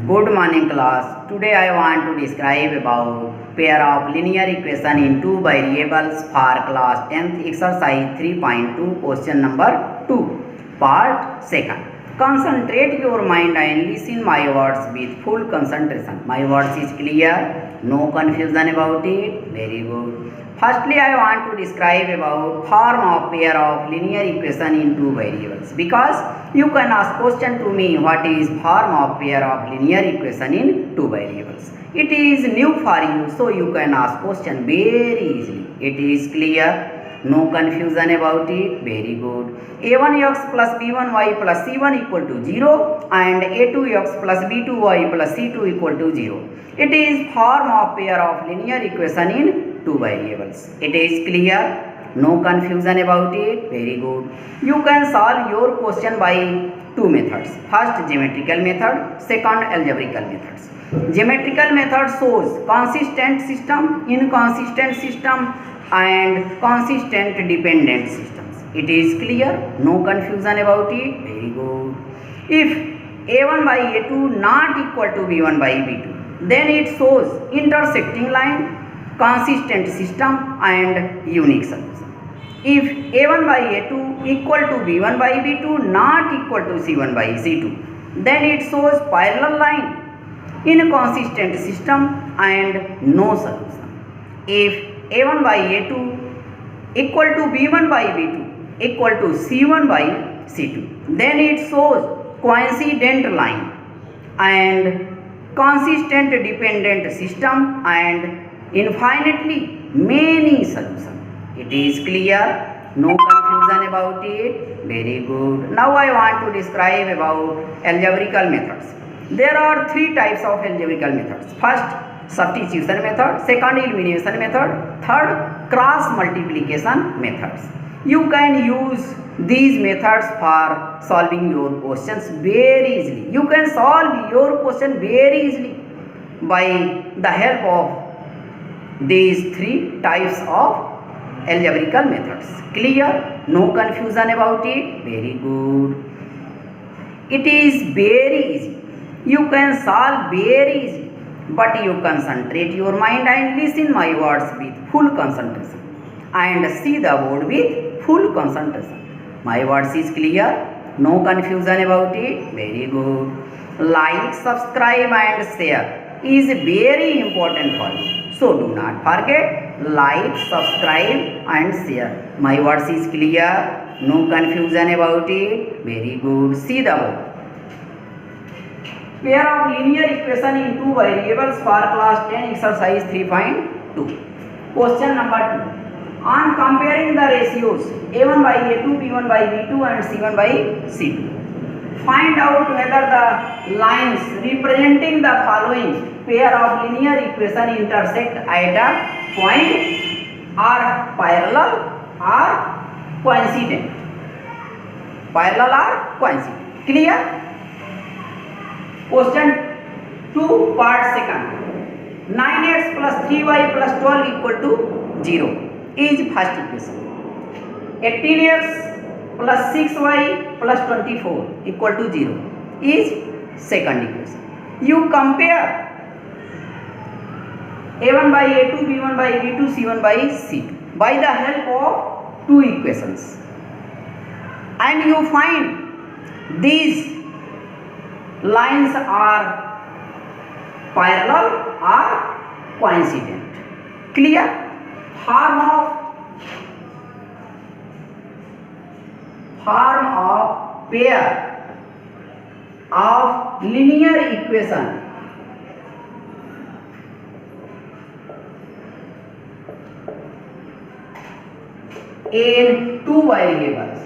Good morning class. Today I want to describe about pair of linear equation in two variables for class 10th exercise 3.2 question number 2 part 2nd. Concentrate your mind and listen my words with full concentration. My words is clear, no confusion about it. Very good. Firstly, I want to describe about form of pair of linear equation in two variables, because you can ask question to me what is form of pair of linear equation in two variables. It is new for you, so you can ask question very easily. It is clear, no confusion about it. Very good. a1x plus b1y plus c1 equal to 0 and a2x plus b2y plus c2 equal to 0. It is form of pair of linear equation in two variables. It is clear, no confusion about it. Very good. You can solve your question by two methods. First, geometrical method. Second, algebraical methods. Geometrical method shows consistent system, inconsistent system and consistent dependent systems. It is clear, no confusion about it. Very good. If a1 by a2 not equal to b1 by b2, then it shows intersecting line, consistent system and unique solution. If a1 by a2 equal to b1 by b2 not equal to c1 by c2, then it shows parallel line, inconsistent system and no solution. If a1 by a2 equal to b1 by b2 equal to c1 by c2, then it shows coincident line and consistent dependent system and infinitely many solutions. It is clear, no confusion about it. Very good. Now I want to describe about algebraical methods. There are three types of algebraical methods. First, substitution method. Second, elimination method. Third, cross multiplication methods. You can use these methods for solving your questions very easily. You can solve your question very easily by the help of these three types of algebraical methods. Clear? No confusion about it? Very good. It is very easy. You can solve very easily, but you concentrate your mind and listen my words with full concentration and see the board with full concentration. My words is clear, no confusion about it. Very good. Like, subscribe and share is very important for you. So do not forget, like, subscribe and share. My words is clear, no confusion about it. Very good. See the board. Pair of linear equation in two variables for class 10 exercise 3.2. Question number 2. On comparing the ratios a1 by a2, b1 by b2 and c1 by c2, find out whether the lines representing the following pair of linear equation intersect at a point, are parallel or coincident. Parallel or coincident. Clear? Question 2 part 2nd. 9x plus 3y plus 12 equal to 0 is first equation. 18x plus 6y plus 24 equal to 0 is second equation. You compare a1 by a2, b1 by b2, c1 by c2 by the help of two equations, and you find these lines are parallel or coincident. Clear? Form of pair of linear equation in two variables.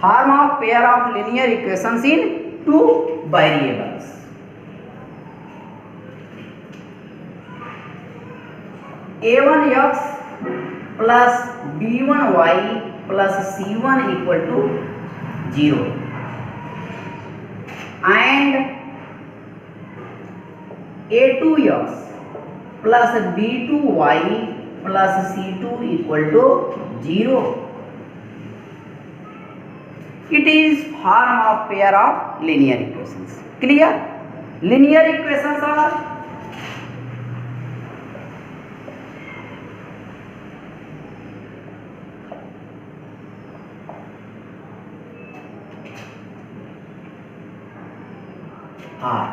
Form of pair of linear equations in two variables. a1x plus b1y plus c1 equal to 0 and a2x plus b2y plus c2 equal to 0. It is form of pair of linear equations. Clear? Linear equations are are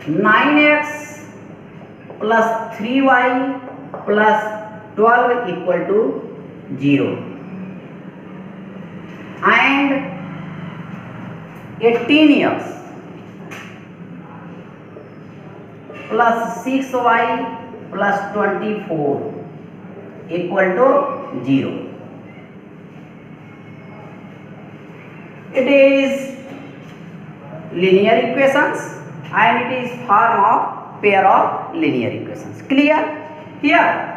9x plus 3y plus 12 equal to 0 and 18x plus 6y plus 24 equal to 0. It is linear equations and it is form of pair of linear equations. Clear? Here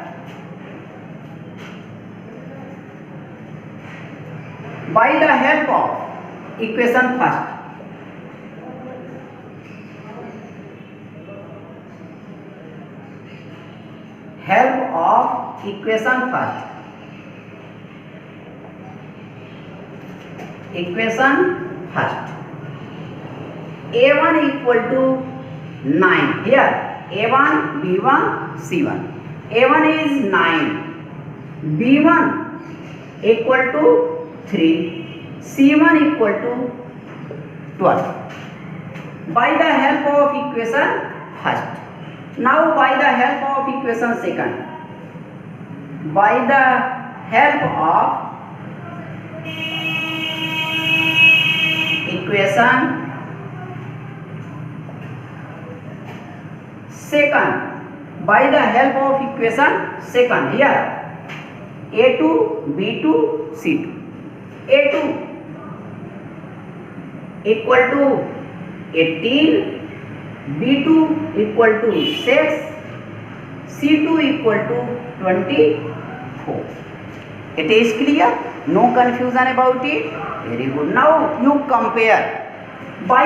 by the help of equation first, equation first, a1 equal to 9. Here a1 b1 c1. a1 is 9, b1 equal to 3, c1 equal to 12. By the help of equation first. Now by the help of equation second. By the help of equation second, by the help of equation second, here a2 b2 c2. a2 equal to 18, b2 equal to 6, c2 equal to 24. It is clear? No confusion about it? Very good. Now you compare. By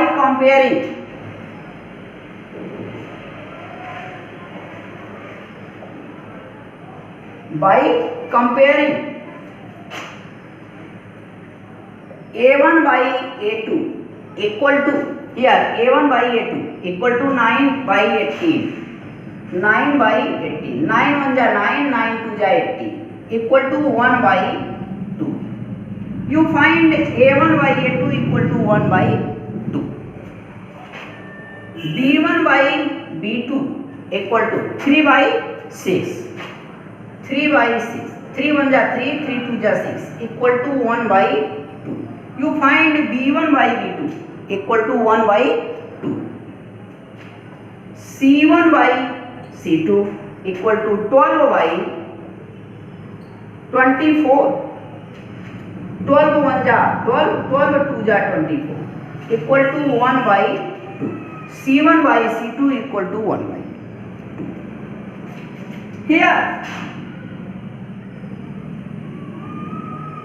comparing a1 by a2 equal to, here a1 by a2 equal to 9 by 18, 9 by 18, 9 1 ja 9, 9 2 ja 18 equal to 1 by 2. You find a1 by a2 equal to 1 by 2. b1 by b2 equal to 3 by 6, 3 by 6, 3 1 ja 3, 3 2 ja 6 equal to 1 by 2. You find b1 by b2 equal to 1 by 2. c1 by c2 equal to 12 by 24. 12 1 ja 12, 12 2 ja 24 equal to 1 by 2. c1 by c2 equal to 1 by 2. Here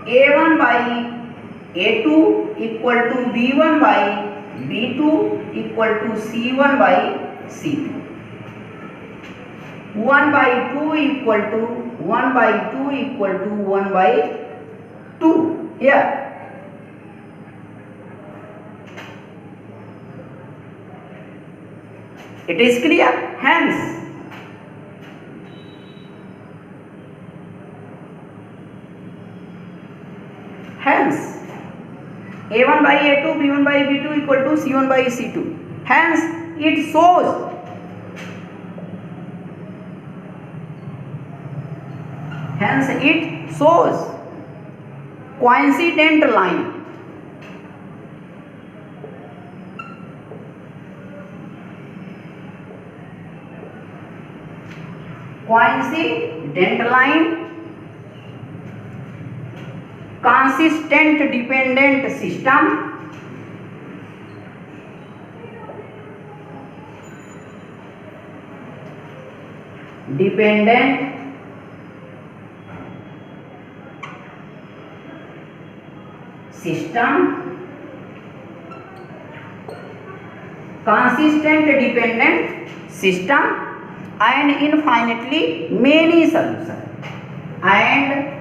a1 by a2 equal to b1 by b2 equal to c1 by c2. 1 by 2 equal to 1 by 2 equal to 1 by 2. Here it is clear. Hence a1 by a2 b1 by b2 equal to c1 by c2. Hence it shows coincident line. Consistent dependent system. Consistent dependent system and infinitely many solutions. And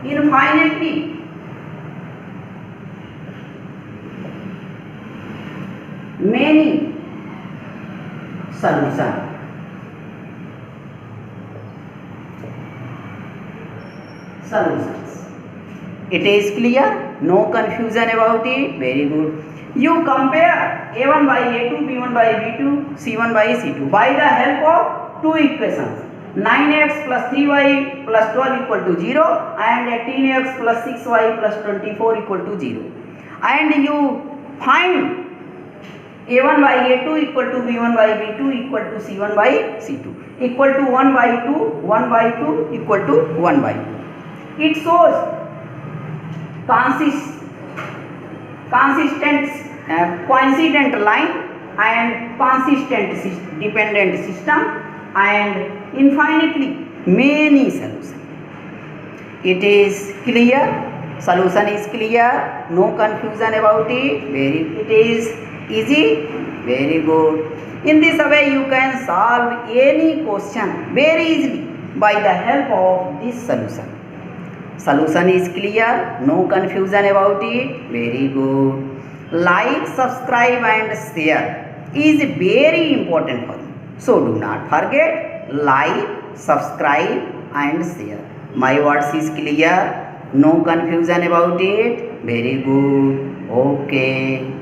infinitely solution. Solutions. It is clear, no confusion about it. Very good. You compare a1 by a2, b1 by b2, c1 by c2 by the help of two equations. 9x plus 3y plus 12 equal to 0 and 18x plus 6y plus 24 equal to 0. And you find a1 by a2 equal to b1 by b2 equal to c1 by c2 equal to 1 by 2, 1 by 2 equal to 1 by 2. It shows coincident line and consistent dependent system and infinitely many solutions. It is clear, solution is clear, no confusion about it. It is easy, very good. In this way you can solve any question very easily by the help of this solution. Solution is clear, no confusion about it. Very good. Like, subscribe and share is very important for you. So do not forget, like, subscribe and share. My words is clear, no confusion about it. Very good. Okay.